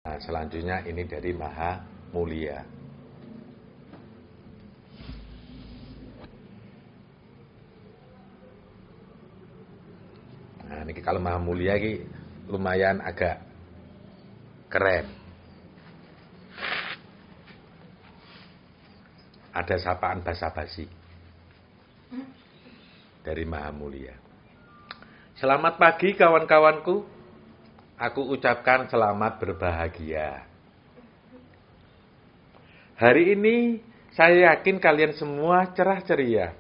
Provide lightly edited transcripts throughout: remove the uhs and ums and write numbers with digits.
Nah, selanjutnya ini dari Maha Mulia. Nah, ini kalau Maha Mulia ini lumayan agak keren. Ada sapaan basa-basi dari Maha Mulia. Selamat pagi kawan-kawanku. Aku ucapkan selamat berbahagia. Hari ini saya yakin kalian semua cerah ceria.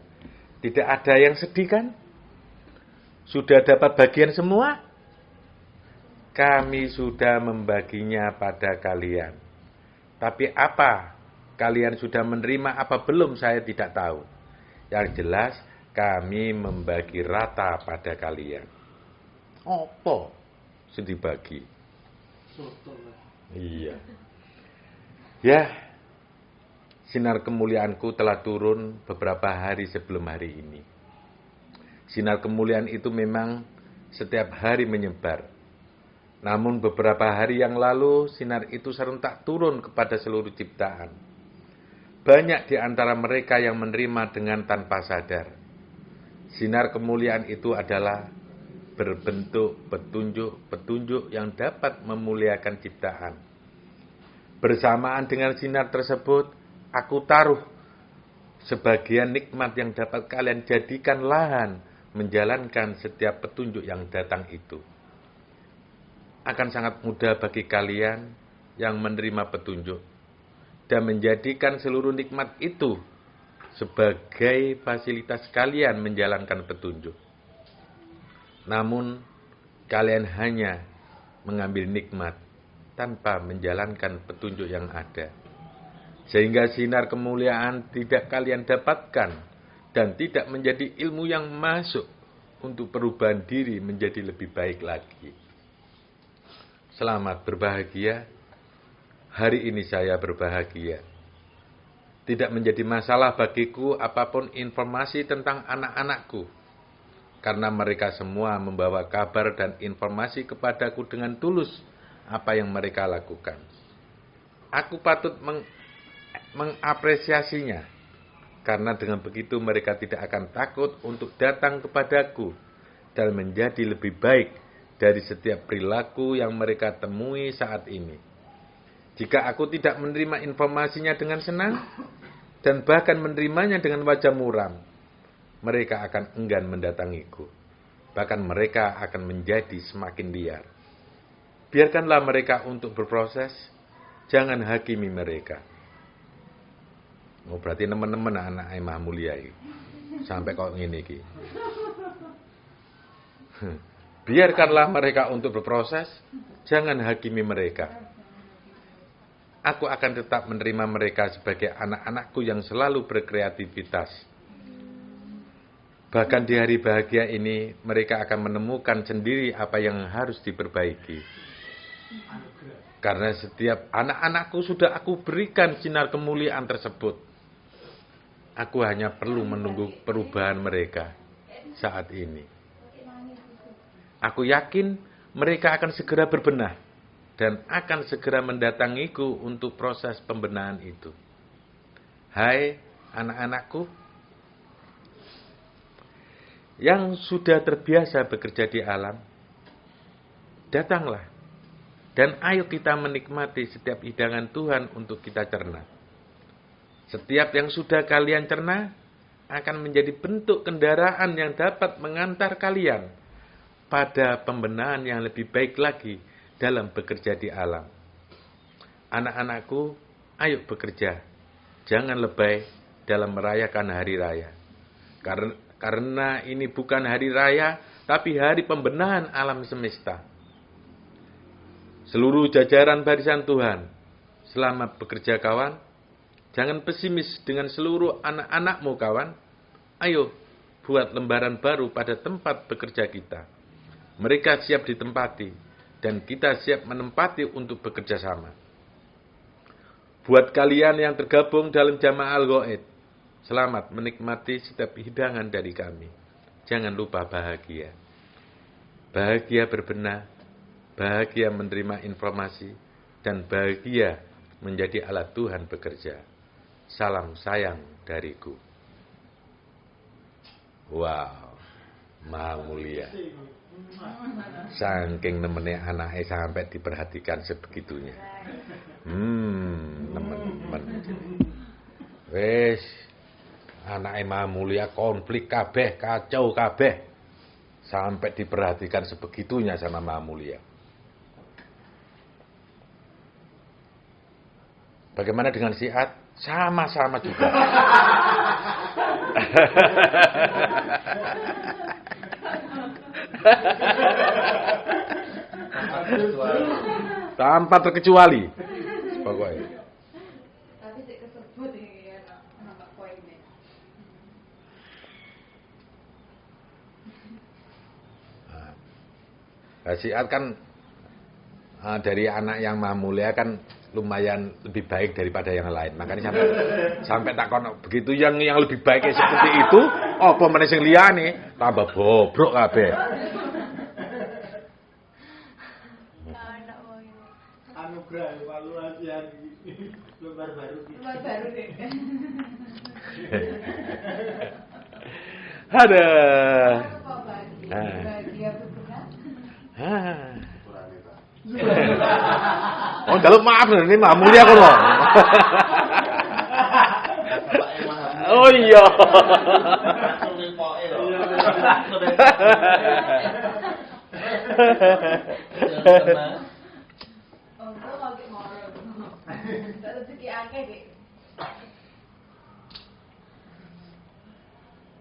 Tidak ada yang sedih kan? Sudah dapat bagian semua? Kami sudah membaginya pada kalian. Tapi apa? Kalian sudah menerima apa belum? Saya tidak tahu. Yang jelas kami membagi rata pada kalian. Apa? Sedih bagi. Iya. Ya. Sinar kemuliaanku telah turun beberapa hari sebelum hari ini. Sinar kemuliaan itu memang setiap hari menyebar. Namun beberapa hari yang lalu sinar itu serentak turun kepada seluruh ciptaan. Banyak di antara mereka yang menerima dengan tanpa sadar. Sinar kemuliaan itu adalah berbentuk petunjuk yang dapat memuliakan ciptaan. Bersamaan dengan sinar tersebut, aku taruh sebagian nikmat yang dapat kalian jadikan lahan menjalankan setiap petunjuk yang datang itu. Akan sangat mudah bagi kalian yang menerima petunjuk dan menjadikan seluruh nikmat itu sebagai fasilitas kalian menjalankan petunjuk. Namun, kalian hanya mengambil nikmat tanpa menjalankan petunjuk yang ada. Sehingga sinar kemuliaan tidak kalian dapatkan dan tidak menjadi ilmu yang masuk untuk perubahan diri menjadi lebih baik lagi. Selamat berbahagia. Hari ini saya berbahagia. Tidak menjadi masalah bagiku apapun informasi tentang anak-anakku. Karena mereka semua membawa kabar dan informasi kepadaku dengan tulus apa yang mereka lakukan. Aku patut mengapresiasinya. Karena dengan begitu mereka tidak akan takut untuk datang kepadaku dan menjadi lebih baik dari setiap perilaku yang mereka temui saat ini. Jika aku tidak menerima informasinya dengan senang dan bahkan menerimanya dengan wajah muram, mereka akan enggan mendatangiku. Bahkan mereka akan menjadi semakin liar. Biarkanlah mereka untuk berproses. Jangan hakimi mereka. Oh, berarti teman-teman anak Maha Mulia ini. Sampai kok ngene iki. Biarkanlah mereka untuk berproses. Jangan hakimi mereka. Aku akan tetap menerima mereka sebagai anak-anakku yang selalu berkreativitas. Bahkan di hari bahagia ini, mereka akan menemukan sendiri apa yang harus diperbaiki. Karena setiap anak-anakku sudah aku berikan sinar kemuliaan tersebut. Aku hanya perlu menunggu perubahan mereka saat ini. Aku yakin mereka akan segera berbenah dan akan segera mendatangiku untuk proses pembenahan itu. Hai anak-anakku, yang sudah terbiasa bekerja di alam, datanglah dan ayo kita menikmati setiap hidangan Tuhan untuk kita cerna. Setiap yang sudah kalian cerna akan menjadi bentuk kendaraan yang dapat mengantar kalian pada pembenahan yang lebih baik lagi dalam bekerja di alam. Anak-anakku, ayo bekerja. Jangan lebay dalam merayakan hari raya. Karena ini bukan hari raya, tapi hari pembenahan alam semesta. Seluruh jajaran barisan Tuhan, selamat bekerja kawan. Jangan pesimis dengan seluruh anak-anakmu kawan. Ayo, buat lembaran baru pada tempat bekerja kita. Mereka siap ditempati, dan kita siap menempati untuk bekerja sama. Buat kalian yang tergabung dalam Jamaah Al-Ghaid, selamat menikmati setiap hidangan dari kami. Jangan lupa bahagia. Bahagia berbenah, bahagia menerima informasi, dan bahagia menjadi alat Tuhan bekerja. Salam sayang dariku. Wow, Maha Mulia. Saking nemene anake sampai diperhatikan sebegitunya. Teman-teman. Wes, anake Maha Mulia konflik kabeh, kacau kabeh. Sampai diperhatikan sebegitunya sama Maha Mulia. Bagaimana dengan Siat? Sama-sama juga. Tanpa terkecuali. Pokoknya. Tapi sik kesebut iki ya nama poinnya. Siat kan dari anak yang Maha Mulia kan lumayan lebih baik daripada yang lain. Makanya sampai tak kono begitu yang lebih baik seperti itu, apa meneh sing liyane tambah bobrok kabeh. Anugerah evaluasi lembar baru. Lembar baru deh. Ada. Bahagia berkenan. Oh, kalau maaf ini Maha Mulia kok loh. Oh iya.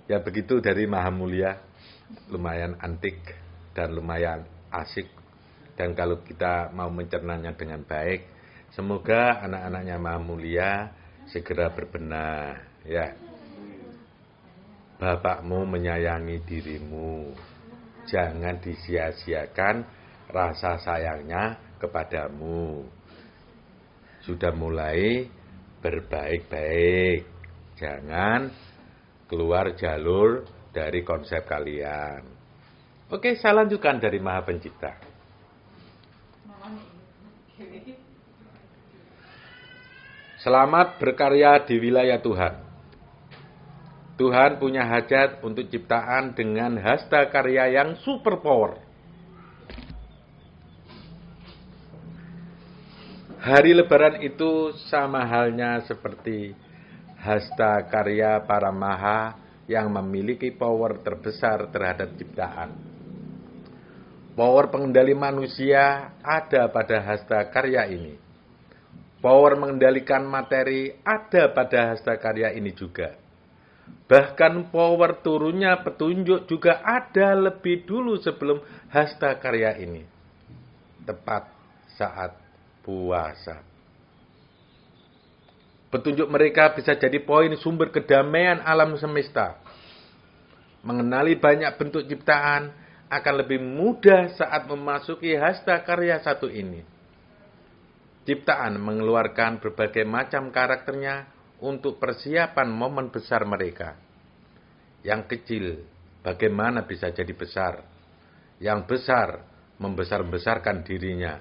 Ya begitu dari Maha Mulia, lumayan antik dan lumayan asik. Dan kalau kita mau mencernanya dengan baik, semoga anak-anaknya Maha Mulia segera berbenah. Ya, Bapakmu menyayangi dirimu, jangan disia-siakan rasa sayangnya kepadamu. Sudah mulai berbaik-baik, jangan keluar jalur dari konsep kalian. Oke, saya lanjutkan dari Maha Pencipta. Selamat berkarya di wilayah Tuhan. Tuhan punya hajat untuk ciptaan dengan hasta karya yang super power. Hari Lebaran itu sama halnya seperti hasta karya para maha yang memiliki power terbesar terhadap ciptaan. Power pengendali manusia ada pada hasta karya ini. Power mengendalikan materi ada pada hasta karya ini juga. Bahkan power turunnya petunjuk juga ada lebih dulu sebelum hasta karya ini. Tepat saat puasa. Petunjuk mereka bisa jadi poin sumber kedamaian alam semesta. Mengenali banyak bentuk ciptaan akan lebih mudah saat memasuki hasta karya satu ini. Ciptaan mengeluarkan berbagai macam karakternya untuk persiapan momen besar mereka. Yang kecil, bagaimana bisa jadi besar? Yang besar, membesar-besarkan dirinya.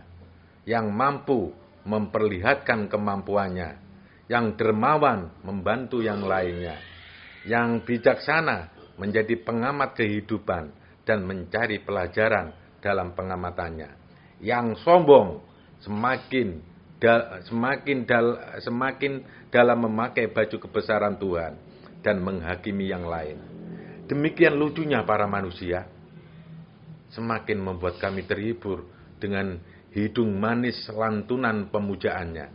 Yang mampu, memperlihatkan kemampuannya. Yang dermawan, membantu yang lainnya. Yang bijaksana, menjadi pengamat kehidupan dan mencari pelajaran dalam pengamatannya. Yang sombong, semakin dalam memakai baju kebesaran Tuhan dan menghakimi yang lain. Demikian lucunya para manusia. Semakin membuat kami terhibur dengan hidung manis lantunan pemujaannya.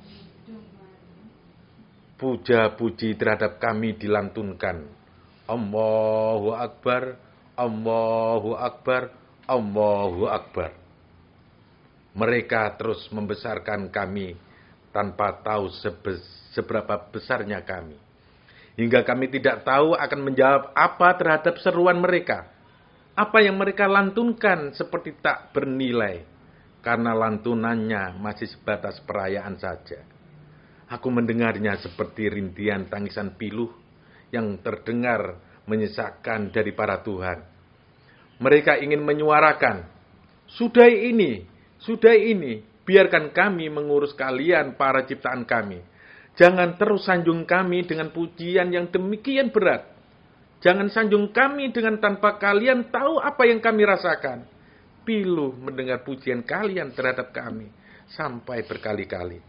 Puja-puji terhadap kami dilantunkan. Allahu Akbar, Allahu Akbar, Allahu Akbar. Mereka terus membesarkan kami tanpa tahu seberapa besarnya kami. Hingga kami tidak tahu akan menjawab apa terhadap seruan mereka. Apa yang mereka lantunkan seperti tak bernilai. Karena lantunannya masih sebatas perayaan saja. Aku mendengarnya seperti rintian tangisan piluh yang terdengar menyesakkan dari para Tuhan. Mereka ingin menyuarakan, sudah ini, Biarkan kami mengurus kalian, para ciptaan kami. Jangan terus sanjung kami dengan pujian yang demikian berat. Jangan sanjung kami dengan tanpa kalian tahu apa yang kami rasakan. Pilu mendengar pujian kalian terhadap kami sampai berkali-kali.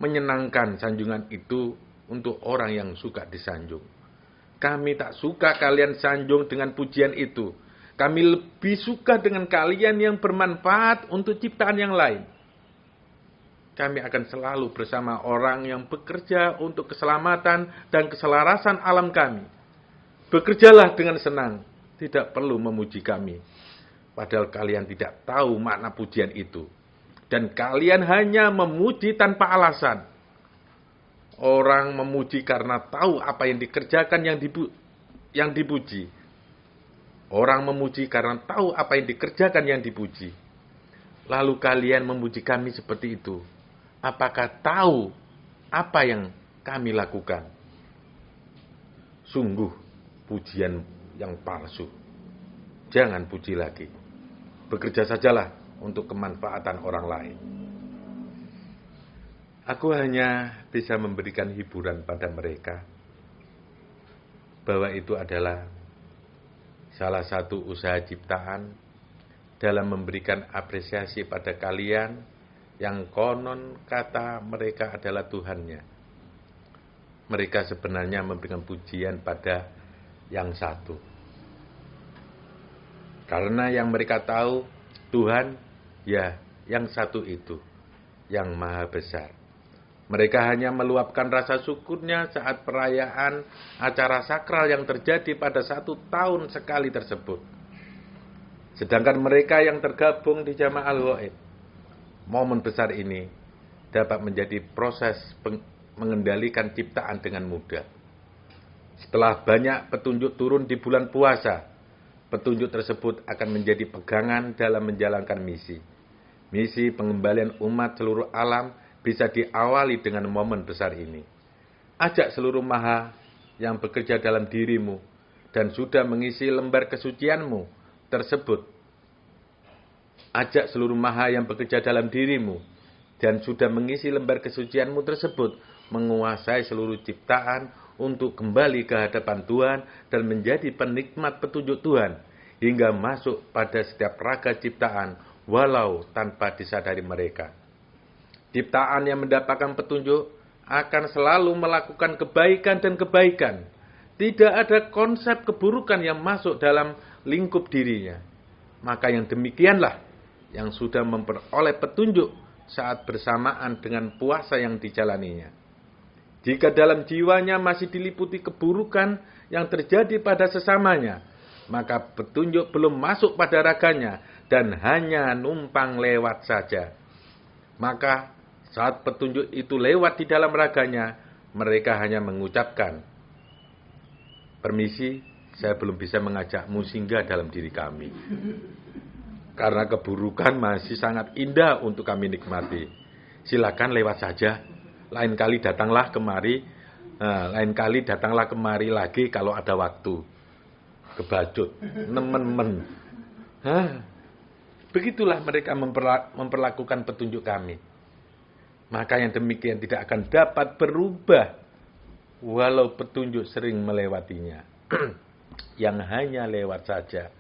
Menyenangkan sanjungan itu untuk orang yang suka disanjung. Kami tak suka kalian sanjung dengan pujian itu. Kami lebih suka dengan kalian yang bermanfaat untuk ciptaan yang lain. Kami akan selalu bersama orang yang bekerja untuk keselamatan dan keselarasan alam kami. Bekerjalah dengan senang, tidak perlu memuji kami. Padahal kalian tidak tahu makna pujian itu. Dan kalian hanya memuji tanpa alasan. Orang memuji karena tahu apa yang dikerjakan yang dipuji. Orang memuji karena tahu apa yang dikerjakan yang dipuji. Lalu kalian memuji kami seperti itu. Apakah tahu apa yang kami lakukan? Sungguh pujian yang palsu. Jangan puji lagi. Bekerja sajalah untuk kemanfaatan orang lain. Aku hanya bisa memberikan hiburan pada mereka. Bahwa itu adalah salah satu usaha ciptaan dalam memberikan apresiasi pada kalian yang konon kata mereka adalah Tuhannya. Mereka sebenarnya memberikan pujian pada yang satu. Karena yang mereka tahu Tuhan, ya yang satu itu, yang maha besar. Mereka hanya meluapkan rasa syukurnya saat perayaan acara sakral yang terjadi pada 1 tahun sekali tersebut. Sedangkan mereka yang tergabung di Jamaah Al-Ghaib, momen besar ini dapat menjadi proses mengendalikan ciptaan dengan mudah. Setelah banyak petunjuk turun di bulan puasa, petunjuk tersebut akan menjadi pegangan dalam menjalankan misi. Misi pengembalian umat seluruh alam bisa diawali dengan momen besar ini. Ajak seluruh maha yang bekerja dalam dirimu dan sudah mengisi lembar kesucianmu tersebut. Ajak seluruh maha yang bekerja dalam dirimu dan sudah mengisi lembar kesucianmu tersebut menguasai seluruh ciptaan untuk kembali ke hadapan Tuhan dan menjadi penikmat petunjuk Tuhan hingga masuk pada setiap raga ciptaan walau tanpa disadari mereka. Ciptaan yang mendapatkan petunjuk akan selalu melakukan kebaikan dan kebaikan. Tidak ada konsep keburukan yang masuk dalam lingkup dirinya. Maka yang demikianlah yang sudah memperoleh petunjuk saat bersamaan dengan puasa yang dijalaninya. Jika dalam jiwanya masih diliputi keburukan yang terjadi pada sesamanya, maka petunjuk belum masuk pada raganya dan hanya numpang lewat saja. Maka saat petunjuk itu lewat di dalam raganya, mereka hanya mengucapkan, "Permisi, saya belum bisa mengajakmu singgah dalam diri kami. Karena keburukan masih sangat indah untuk kami nikmati. Silakan lewat saja. Lain kali datanglah kemari. Lain kali datanglah kemari lagi kalau ada waktu." Kebacut, nemen-men. Begitulah mereka memperlakukan petunjuk kami. Maka yang demikian tidak akan dapat berubah walau petunjuk sering melewatinya. Yang hanya lewat saja.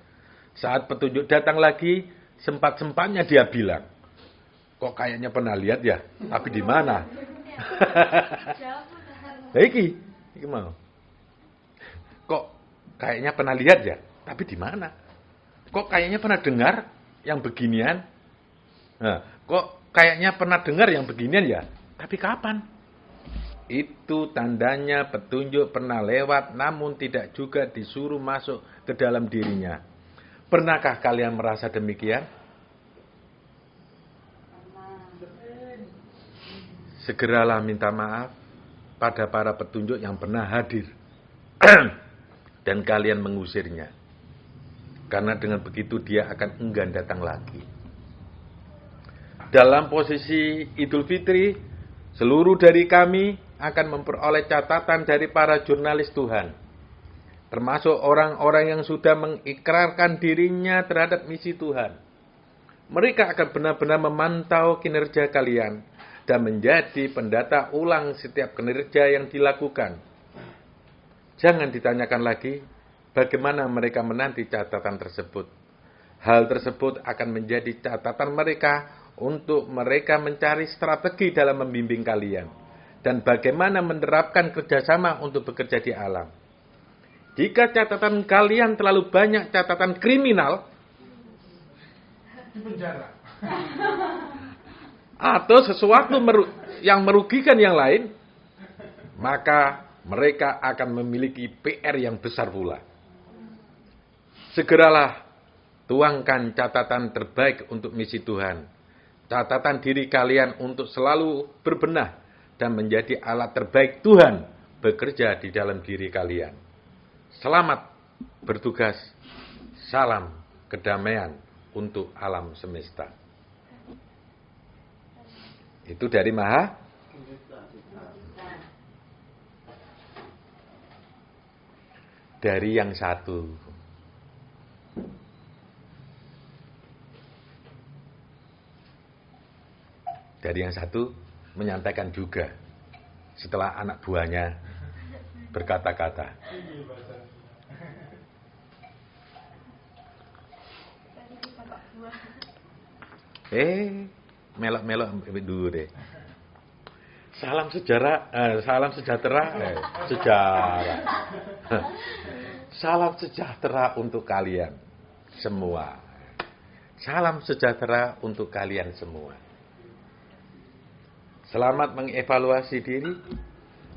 Saat petunjuk datang lagi, sempat-sempatnya dia bilang, "Kok kayaknya pernah lihat ya? Tapi di mana?" Iki mau. Kok kayaknya pernah lihat ya? Tapi di mana? Kok kayaknya pernah dengar yang beginian? Kok kayaknya pernah dengar yang beginian ya? Tapi kapan? Itu tandanya petunjuk pernah lewat namun tidak juga disuruh masuk ke dalam dirinya. Pernahkah kalian merasa demikian? Segeralah minta maaf pada para petunjuk yang pernah hadir dan kalian mengusirnya. Karena dengan begitu dia akan enggan datang lagi. Dalam posisi Idul Fitri, seluruh dari kami akan memperoleh catatan dari para jurnalis Tuhan. Termasuk orang-orang yang sudah mengikrarkan dirinya terhadap misi Tuhan. Mereka akan benar-benar memantau kinerja kalian dan menjadi pendata ulang setiap kinerja yang dilakukan. Jangan ditanyakan lagi bagaimana mereka menanti catatan tersebut. Hal tersebut akan menjadi catatan mereka untuk mereka mencari strategi dalam membimbing kalian dan bagaimana menerapkan kerjasama untuk bekerja di alam. Jika catatan kalian terlalu banyak catatan kriminal Di penjara. atau sesuatu yang merugikan yang lain, maka mereka akan memiliki PR yang besar pula. Segeralah tuangkan catatan terbaik untuk misi Tuhan. Catatan diri kalian untuk selalu berbenah dan menjadi alat terbaik Tuhan bekerja di dalam diri kalian. Selamat bertugas. Salam kedamaian untuk alam semesta. Itu dari Maha dari yang satu. Dari yang satu menyampaikan juga setelah anak buahnya berkata-kata. Melok-melok dulu deh. Salam sejarah, salam sejahtera, sejarah. Salam sejahtera untuk kalian semua. Salam sejahtera untuk kalian semua. Selamat mengevaluasi diri.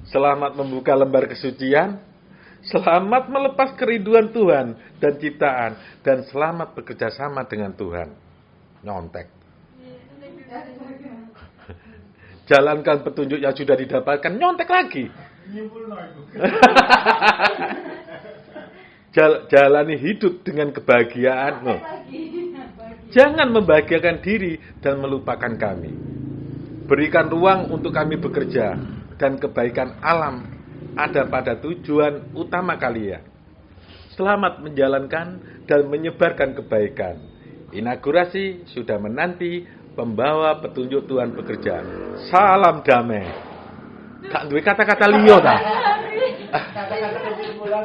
Selamat membuka lembar kesucian. Selamat melepas kerinduan Tuhan dan ciptaan. Dan selamat bekerja sama dengan Tuhan. Nyontek. Jalankan petunjuk yang sudah didapatkan. Nyontek lagi. Jalani hidup dengan kebahagiaan. Jangan membahagiakan diri dan melupakan kami. Berikan ruang untuk kami bekerja dan kebaikan alam ada pada tujuan utama kalian. Selamat menjalankan dan menyebarkan kebaikan. Inaugurasi sudah menanti pembawa petunjuk Tuhan bekerja. Salam damai. Gak duwe kata-kata liyo ta? Kata-kata kesimpulan.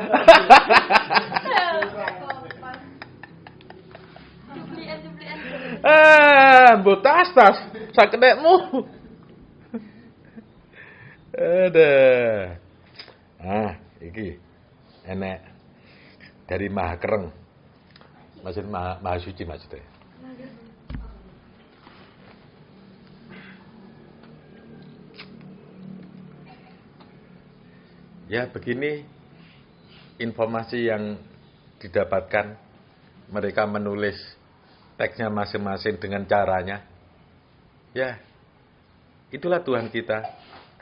Mbok tas sakedekmu. Ada. Iki enek dari Maha Kereng. Maksud Maha Suci maksudnya. Ya, begini informasi yang didapatkan. Mereka menulis teksnya masing-masing dengan caranya. Ya, itulah Tuhan kita.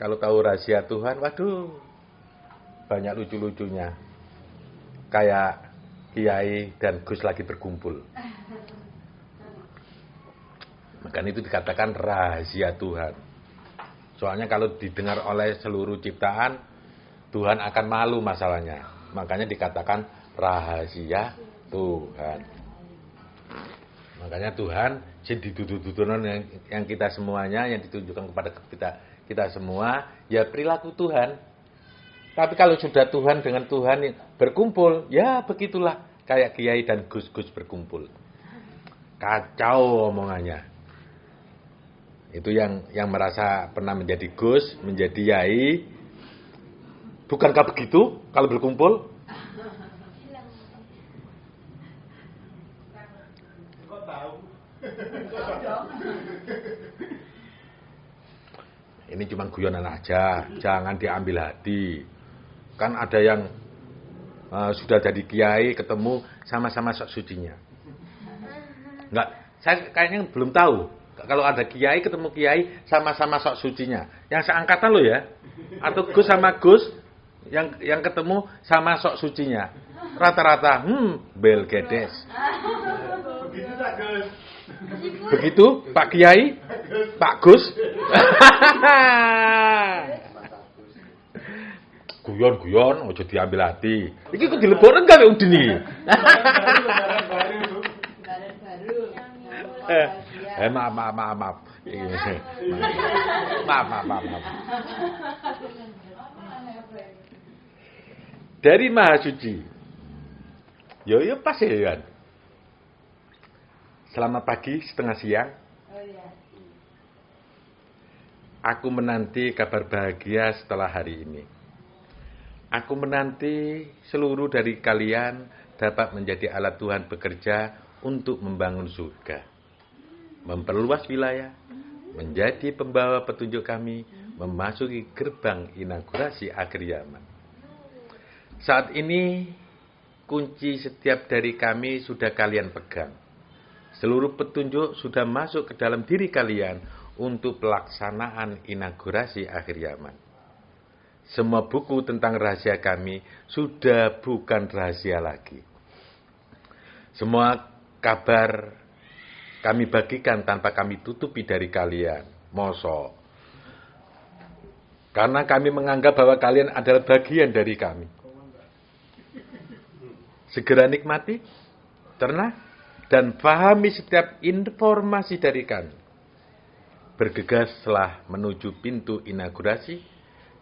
Kalau tahu rahasia Tuhan, waduh, banyak lucu-lucunya. Kayak Kiai dan Gus lagi berkumpul. Makanya itu dikatakan rahasia Tuhan. Soalnya kalau didengar oleh seluruh ciptaan, Tuhan akan malu masalahnya. Makanya dikatakan rahasia Tuhan. Makanya Tuhan dituduh-tuduhan yang kita semuanya, yang ditunjukkan kepada kita semua, ya perilaku Tuhan. Tapi kalau sudah Tuhan dengan Tuhan berkumpul, ya begitulah. Kayak Kiai dan Gus-Gus berkumpul. Kacau omongannya. Itu yang merasa pernah menjadi Gus, menjadi Yai. Bukankah begitu kalau berkumpul? Kok tahu? Ini cuma guyonan aja, jangan diambil hati. Kan ada yang sudah jadi kiai ketemu sama-sama sok sucinya. Enggak, saya kayaknya belum tahu. Kalau ada kiai ketemu kiai sama-sama sok sucinya. Yang seangkatan lo ya. Atau Gus sama Gus yang ketemu sama sok sucinya. Rata-rata bel gedes. Begitu tak, Gus? Begitu Pak Kiai, Pak Gus. Guyon-guyon, ojo diambil hati. Iki kok dileboren gawe udini. Barang baru. Baru. Maaf. Maaf. Dari Maha Suci. Yo pas ya kan. Selamat pagi, setengah siang. Aku menanti kabar bahagia setelah hari ini. Aku menanti seluruh dari kalian dapat menjadi alat Tuhan bekerja untuk membangun surga, memperluas wilayah, menjadi pembawa petunjuk kami, memasuki gerbang inaugurasi akhir zaman. Saat ini, kunci setiap dari kami sudah kalian pegang. Seluruh petunjuk sudah masuk ke dalam diri kalian untuk pelaksanaan inaugurasi akhir zaman. Semua buku tentang rahasia kami sudah bukan rahasia lagi. Semua kabar kami bagikan tanpa kami tutupi dari kalian. Mosok. Karena kami menganggap bahwa kalian adalah bagian dari kami. Segera nikmati, cerna, dan pahami setiap informasi dari kami. Bergegaslah menuju pintu inaugurasi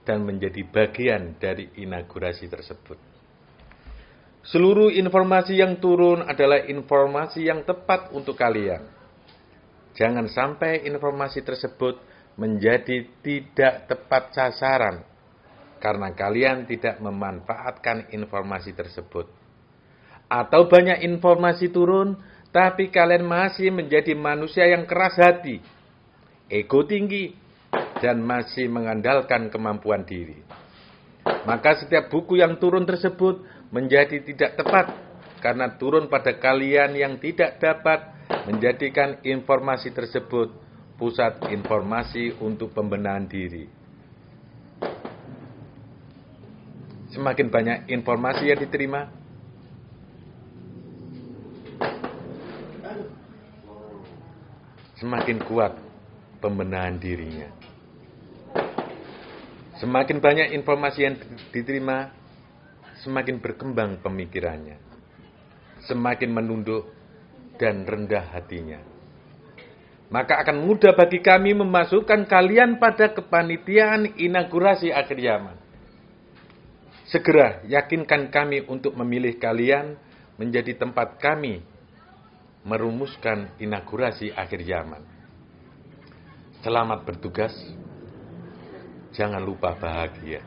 dan menjadi bagian dari inaugurasi tersebut. Seluruh informasi yang turun adalah informasi yang tepat untuk kalian. Jangan sampai informasi tersebut menjadi tidak tepat sasaran karena kalian tidak memanfaatkan informasi tersebut. Atau banyak informasi turun, tapi kalian masih menjadi manusia yang keras hati, ego tinggi, dan masih mengandalkan kemampuan diri. Maka setiap buku yang turun tersebut menjadi tidak tepat, karena turun pada kalian yang tidak dapat menjadikan informasi tersebut pusat informasi untuk pembenahan diri. Semakin banyak informasi yang diterima, semakin kuat pembenahan dirinya. Semakin banyak informasi yang diterima, semakin berkembang pemikirannya. Semakin menunduk dan rendah hatinya. Maka akan mudah bagi kami memasukkan kalian pada kepanitiaan inaugurasi akhir zaman. Segera yakinkan kami untuk memilih kalian menjadi tempat kami merumuskan inaugurasi akhir zaman. Selamat bertugas. Jangan lupa bahagia.